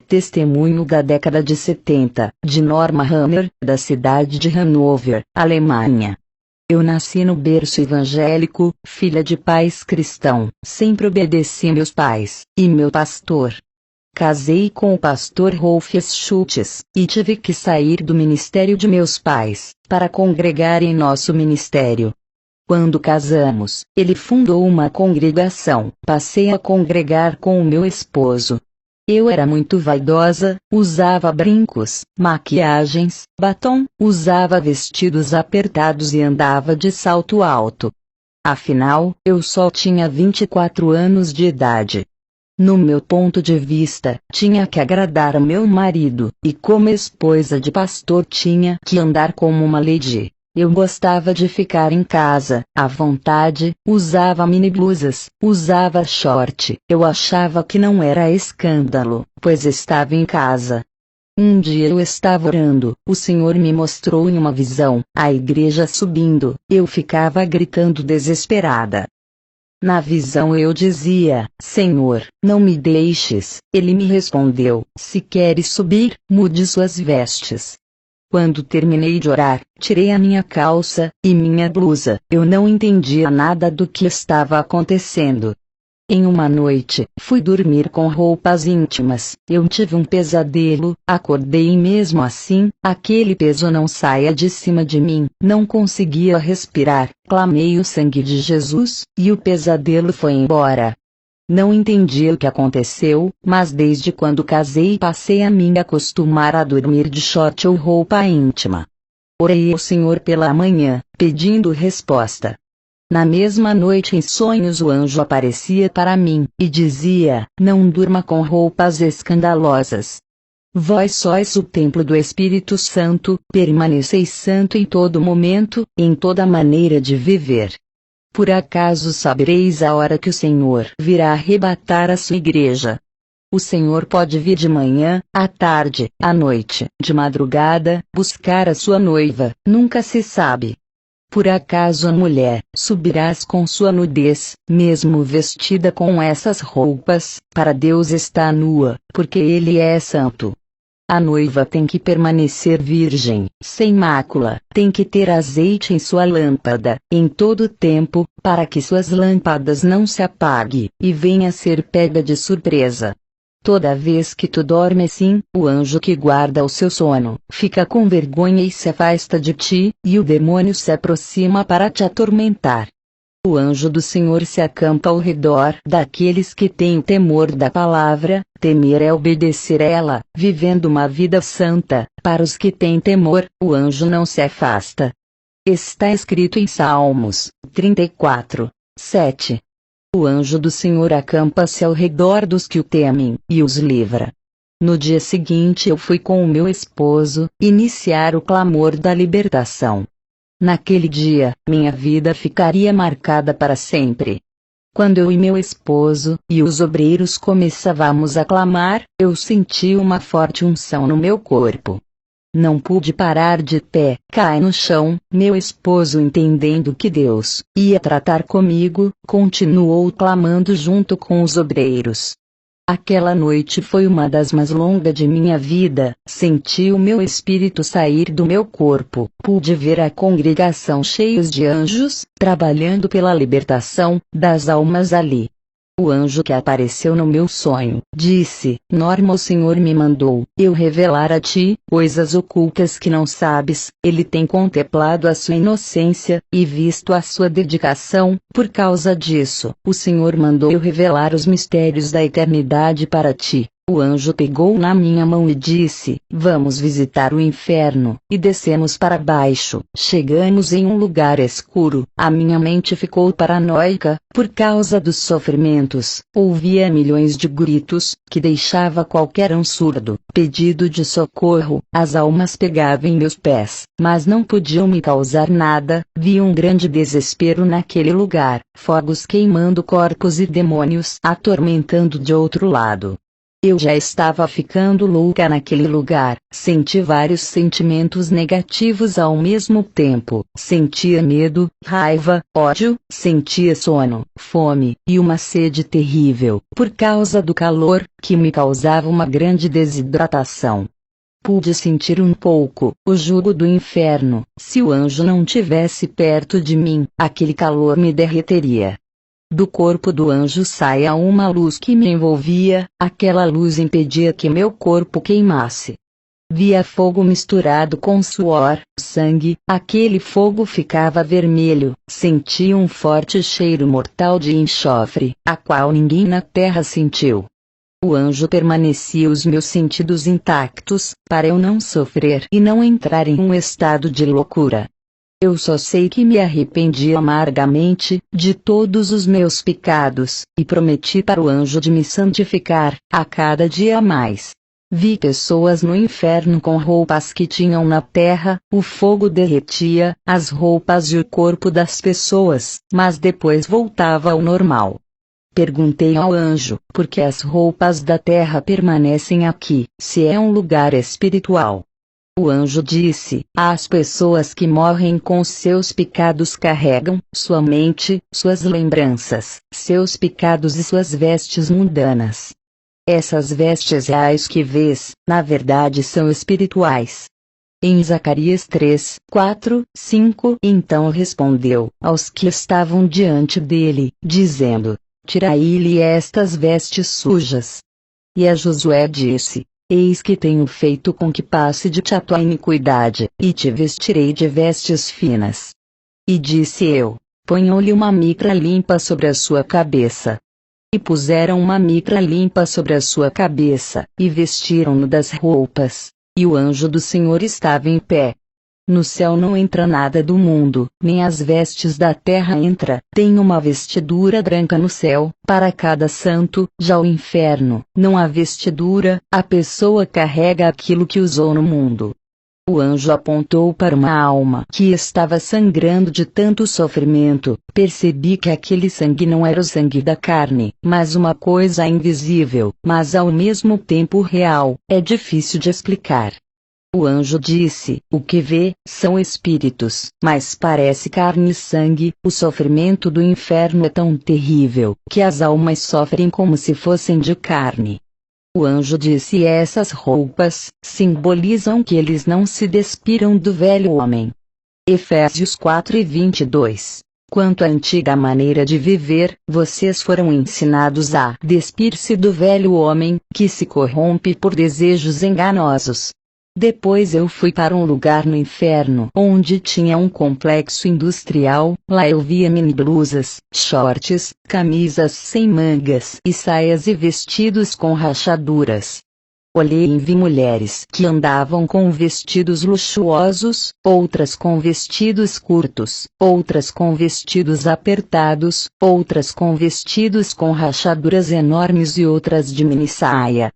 Testemunho da década de 70, de Norma Hammer, da cidade de Hannover, Alemanha. Eu nasci no berço evangélico, filha de pais cristãos, sempre obedeci meus pais, e meu pastor. Casei com o pastor Rolf Schultz, e tive que sair do ministério de meus pais, para congregar em nosso ministério. Quando casamos, ele fundou uma congregação, passei a congregar com o meu esposo. Eu era muito vaidosa, usava brincos, maquiagens, batom, usava vestidos apertados e andava de salto alto. Afinal, eu só tinha 24 anos de idade. No meu ponto de vista, tinha que agradar ao meu marido, e como esposa de pastor tinha que andar como uma lady. Eu gostava de ficar em casa, à vontade, usava mini blusas, usava short. Eu achava que não era escândalo, pois estava em casa. Um dia eu estava orando, o Senhor me mostrou em uma visão, a igreja subindo, eu ficava gritando desesperada. Na visão eu dizia, Senhor, não me deixes. Ele me respondeu, se queres subir, mude suas vestes. Quando terminei de orar, tirei a minha calça e minha blusa. Eu não entendia nada do que estava acontecendo. Em uma noite, fui dormir com roupas íntimas. Eu tive um pesadelo, acordei e mesmo assim, aquele peso não saía de cima de mim. Não conseguia respirar. Clamei o sangue de Jesus, e o pesadelo foi embora. Não entendi o que aconteceu, mas desde quando casei passei a me acostumar a dormir de short ou roupa íntima. Orei ao Senhor pela manhã, pedindo resposta. Na mesma noite em sonhos o anjo aparecia para mim, e dizia, não durma com roupas escandalosas. Vós sois o templo do Espírito Santo, permaneceis santo em todo momento, em toda maneira de viver. Por acaso sabereis a hora que o Senhor virá arrebatar a sua igreja? O Senhor pode vir de manhã, à tarde, à noite, de madrugada, buscar a sua noiva, nunca se sabe. Por acaso a mulher, subirás com sua nudez, mesmo vestida com essas roupas, para Deus está nua, porque Ele é santo. A noiva tem que permanecer virgem, sem mácula, tem que ter azeite em sua lâmpada, em todo tempo, para que suas lâmpadas não se apaguem, e venha a ser pega de surpresa. Toda vez que tu dorme assim, o anjo que guarda o seu sono, fica com vergonha e se afasta de ti, e o demônio se aproxima para te atormentar. O anjo do Senhor se acampa ao redor daqueles que têm o temor da palavra. Temer é obedecer a ela, vivendo uma vida santa. Para os que têm temor, o anjo não se afasta. Está escrito em Salmos 34, 7. O anjo do Senhor acampa-se ao redor dos que o temem, e os livra. No dia seguinte eu fui com o meu esposo, iniciar o clamor da libertação. Naquele dia, minha vida ficaria marcada para sempre. Quando eu e meu esposo, e os obreiros começávamos a clamar, eu senti uma forte unção no meu corpo. Não pude parar de pé, caí no chão. Meu esposo, entendendo que Deus ia tratar comigo, continuou clamando junto com os obreiros. Aquela noite foi uma das mais longas de minha vida. Senti o meu espírito sair do meu corpo. Pude ver a congregação cheios de anjos, trabalhando pela libertação das almas ali. O anjo que apareceu no meu sonho, disse, Norma, o Senhor me mandou eu revelar a ti coisas ocultas que não sabes. Ele tem contemplado a sua inocência, e visto a sua dedicação. Por causa disso, o Senhor mandou eu revelar os mistérios da eternidade para ti. O anjo pegou na minha mão e disse, vamos visitar o inferno, e descemos para baixo. Chegamos em um lugar escuro, a minha mente ficou paranoica, por causa dos sofrimentos. Ouvia milhões de gritos, que deixava qualquer um surdo. Pedido de socorro, as almas pegavam em meus pés, mas não podiam me causar nada. Vi um grande desespero naquele lugar, fogos queimando corpos e demônios atormentando de outro lado. Eu já estava ficando louca naquele lugar, senti vários sentimentos negativos ao mesmo tempo, sentia medo, raiva, ódio, sentia sono, fome, e uma sede terrível, por causa do calor, que me causava uma grande desidratação. Pude sentir um pouco o jugo do inferno. Se o anjo não tivesse perto de mim, aquele calor me derreteria. Do corpo do anjo saía uma luz que me envolvia, aquela luz impedia que meu corpo queimasse. Via fogo misturado com suor, sangue, aquele fogo ficava vermelho, sentia um forte cheiro mortal de enxofre, a qual ninguém na terra sentiu. O anjo permanecia os meus sentidos intactos, para eu não sofrer e não entrar em um estado de loucura. Eu só sei que me arrependi amargamente de todos os meus pecados, e prometi para o anjo de me santificar, a cada dia mais. Vi pessoas no inferno com roupas que tinham na terra, o fogo derretia as roupas e o corpo das pessoas, mas depois voltava ao normal. Perguntei ao anjo, por que as roupas da terra permanecem aqui, se é um lugar espiritual? O anjo disse: as pessoas que morrem com seus pecados carregam sua mente, suas lembranças, seus pecados e suas vestes mundanas. Essas vestes reais que vês, na verdade são espirituais. Em Zacarias 3, 4, 5, então respondeu aos que estavam diante dele, dizendo: tirai-lhe estas vestes sujas. E a Josué disse: eis que tenho feito com que passe de ti a tua iniquidade, e te vestirei de vestes finas. E disse eu: ponham-lhe uma mitra limpa sobre a sua cabeça. E puseram uma mitra limpa sobre a sua cabeça, e vestiram-no das roupas, e o anjo do Senhor estava em pé. No céu não entra nada do mundo, nem as vestes da terra entra, tem uma vestidura branca no céu, para cada santo. Já o inferno, não há vestidura, a pessoa carrega aquilo que usou no mundo. O anjo apontou para uma alma que estava sangrando de tanto sofrimento. Percebi que aquele sangue não era o sangue da carne, mas uma coisa invisível, mas ao mesmo tempo real, é difícil de explicar. O anjo disse: o que vê, são espíritos, mas parece carne e sangue. O sofrimento do inferno é tão terrível, que as almas sofrem como se fossem de carne. O anjo disse: essas roupas simbolizam que eles não se despiram do velho homem. Efésios 4:22. Quanto à antiga maneira de viver, vocês foram ensinados a despir-se do velho homem, que se corrompe por desejos enganosos. Depois eu fui para um lugar no inferno onde tinha um complexo industrial. Lá eu via mini blusas, shorts, camisas sem mangas e saias e vestidos com rachaduras. Olhei e vi mulheres que andavam com vestidos luxuosos, outras com vestidos curtos, outras com vestidos apertados, outras com vestidos com rachaduras enormes e outras de mini saia.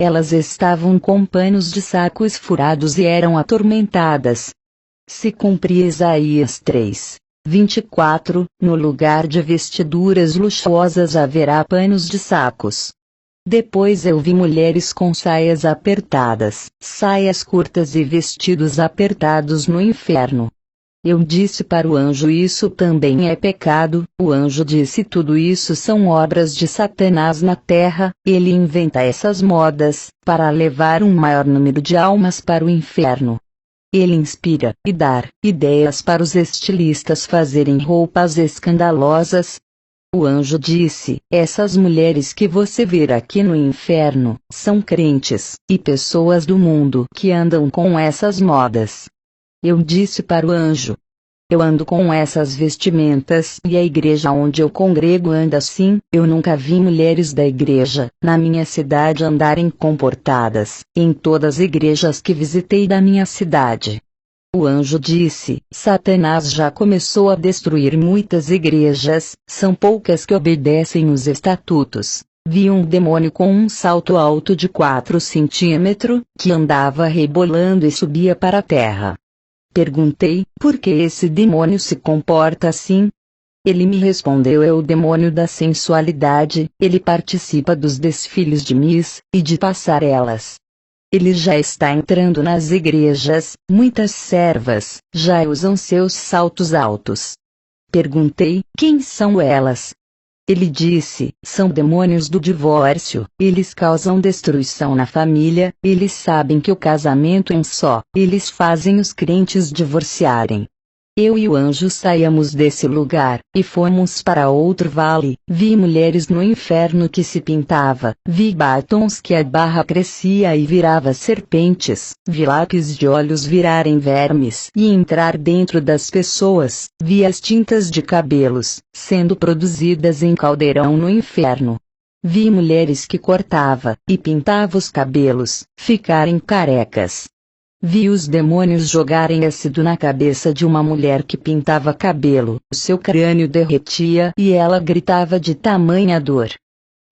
Elas estavam com panos de sacos furados e eram atormentadas. Se cumpria Isaías 3, 24, no lugar de vestiduras luxuosas haverá panos de sacos. Depois eu vi mulheres com saias apertadas, saias curtas e vestidos apertados no inferno. Eu disse para o anjo: isso também é pecado. O anjo disse: tudo isso são obras de Satanás na terra, ele inventa essas modas, para levar um maior número de almas para o inferno. Ele inspira e dá ideias para os estilistas fazerem roupas escandalosas. O anjo disse: essas mulheres que você vê aqui no inferno, são crentes, e pessoas do mundo que andam com essas modas. Eu disse para o anjo: eu ando com essas vestimentas e a igreja onde eu congrego anda assim. Eu nunca vi mulheres da igreja, na minha cidade andarem comportadas, em todas as igrejas que visitei da minha cidade. O anjo disse: Satanás já começou a destruir muitas igrejas, são poucas que obedecem os estatutos. Vi um demônio com um salto alto de 4 centímetros, que andava rebolando e subia para a terra. Perguntei: por que esse demônio se comporta assim? Ele me respondeu: é o demônio da sensualidade, ele participa dos desfiles de Miss e de passarelas. Ele já está entrando nas igrejas, muitas servas já usam seus saltos altos. Perguntei: quem são elas? Ele disse: são demônios do divórcio, eles causam destruição na família, eles sabem que o casamento é um só, eles fazem os crentes divorciarem. Eu e o anjo saímos desse lugar, e fomos para outro vale. Vi mulheres no inferno que se pintava, vi batons que a barra crescia e virava serpentes, vi lápis de olhos virarem vermes e entrar dentro das pessoas, vi as tintas de cabelos, sendo produzidas em caldeirão no inferno. Vi mulheres que cortava e pintava os cabelos, ficarem carecas. Vi os demônios jogarem ácido na cabeça de uma mulher que pintava cabelo, seu crânio derretia e ela gritava de tamanha dor.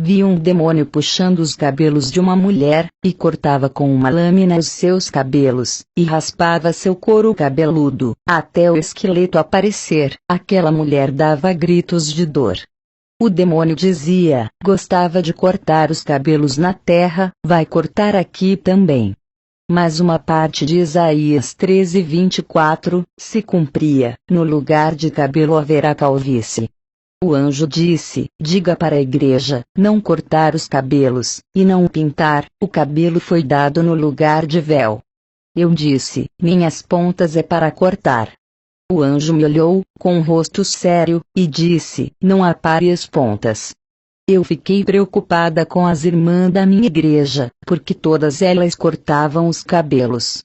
Vi um demônio puxando os cabelos de uma mulher, e cortava com uma lâmina os seus cabelos, e raspava seu couro cabeludo, até o esqueleto aparecer. Aquela mulher dava gritos de dor. O demônio dizia: gostava de cortar os cabelos na terra, vai cortar aqui também. Mas uma parte de Isaías 13:24 se cumpria: no lugar de cabelo haverá calvície. O anjo disse: diga para a igreja, não cortar os cabelos, e não pintar, o cabelo foi dado no lugar de véu. Eu disse: minhas pontas é para cortar. O anjo me olhou, com um rosto sério, e disse: não apare as pontas. Eu fiquei preocupada com as irmãs da minha igreja, porque todas elas cortavam os cabelos.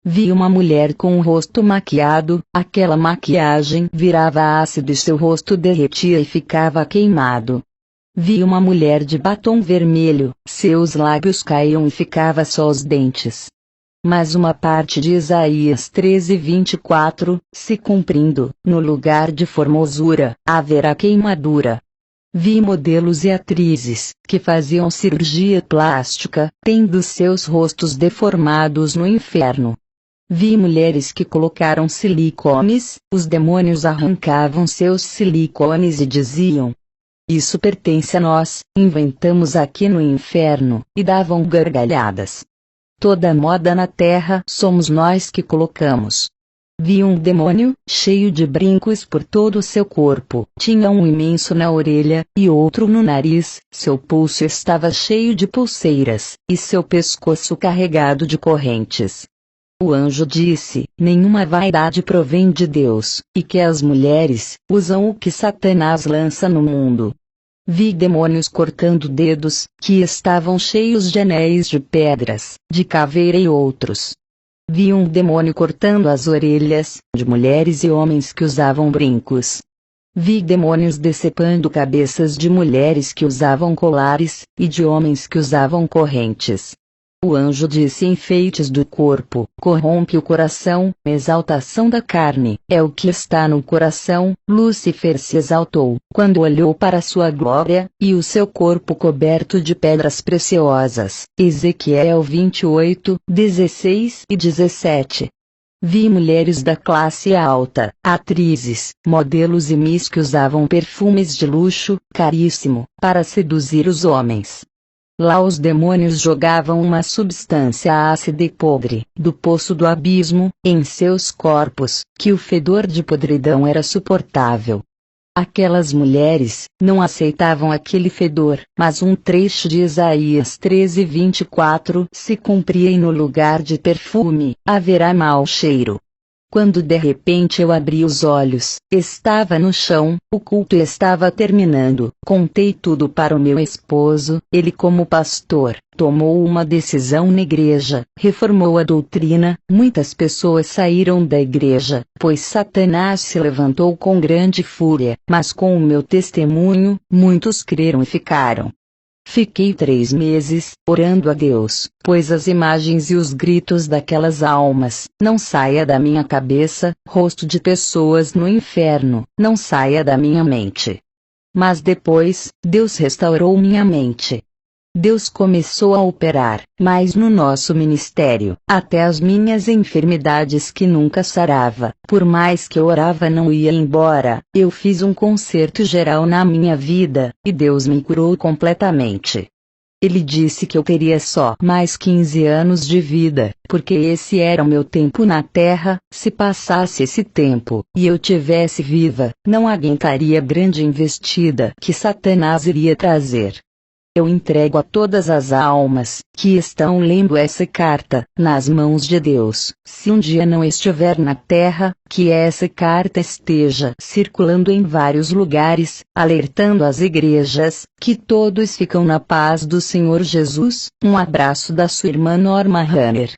Vi uma mulher com o rosto maquiado, aquela maquiagem virava ácido e seu rosto derretia e ficava queimado. Vi uma mulher de batom vermelho, seus lábios caíam e ficava só os dentes. Mas uma parte de Isaías 13:24 se cumprindo: no lugar de formosura haverá queimadura. Vi modelos e atrizes, que faziam cirurgia plástica, tendo seus rostos deformados no inferno. Vi mulheres que colocaram silicones, os demônios arrancavam seus silicones e diziam: isso pertence a nós, inventamos aqui no inferno, e davam gargalhadas. Toda moda na terra somos nós que colocamos. Vi um demônio, cheio de brincos por todo o seu corpo, tinha um imenso na orelha, e outro no nariz, seu pulso estava cheio de pulseiras, e seu pescoço carregado de correntes. O anjo disse: nenhuma vaidade provém de Deus, e que as mulheres usam o que Satanás lança no mundo. Vi demônios cortando dedos, que estavam cheios de anéis de pedras, de caveira e outros. Vi um demônio cortando as orelhas, de mulheres e homens que usavam brincos. Vi demônios decepando cabeças de mulheres que usavam colares, e de homens que usavam correntes. O anjo disse: enfeites do corpo, corrompe o coração, exaltação da carne, é o que está no coração. Lúcifer se exaltou, quando olhou para sua glória, e o seu corpo coberto de pedras preciosas. Ezequiel 28:16 e 17. Vi mulheres da classe alta, atrizes, modelos e miss que usavam perfumes de luxo, caríssimo, para seduzir os homens. Lá os demônios jogavam uma substância ácida e podre, do poço do abismo, em seus corpos, que o fedor de podridão era suportável. Aquelas mulheres não aceitavam aquele fedor, mas um trecho de Isaías 13:24 se cumpria: e no lugar de perfume, haverá mau cheiro. Quando de repente eu abri os olhos, estava no chão, o culto estava terminando. Contei tudo para o meu esposo, ele, como pastor, tomou uma decisão na igreja, reformou a doutrina. Muitas pessoas saíram da igreja, pois Satanás se levantou com grande fúria, mas com o meu testemunho, muitos creram e ficaram. Fiquei 3 meses, orando a Deus, pois as imagens e os gritos daquelas almas, não saia da minha cabeça, rosto de pessoas no inferno, não saia da minha mente. Mas depois, Deus restaurou minha mente. Deus começou a operar, mas no nosso ministério, até as minhas enfermidades que nunca sarava, por mais que eu orava não ia embora, eu fiz um concerto geral na minha vida, e Deus me curou completamente. Ele disse que eu teria só mais 15 anos de vida, porque esse era o meu tempo na terra. Se passasse esse tempo, e eu tivesse viva, não aguentaria a grande investida que Satanás iria trazer. Eu entrego a todas as almas que estão lendo essa carta nas mãos de Deus. Se um dia não estiver na terra, que essa carta esteja circulando em vários lugares, alertando as igrejas, que todos ficam na paz do Senhor Jesus. Um abraço da sua irmã Norma Hammer.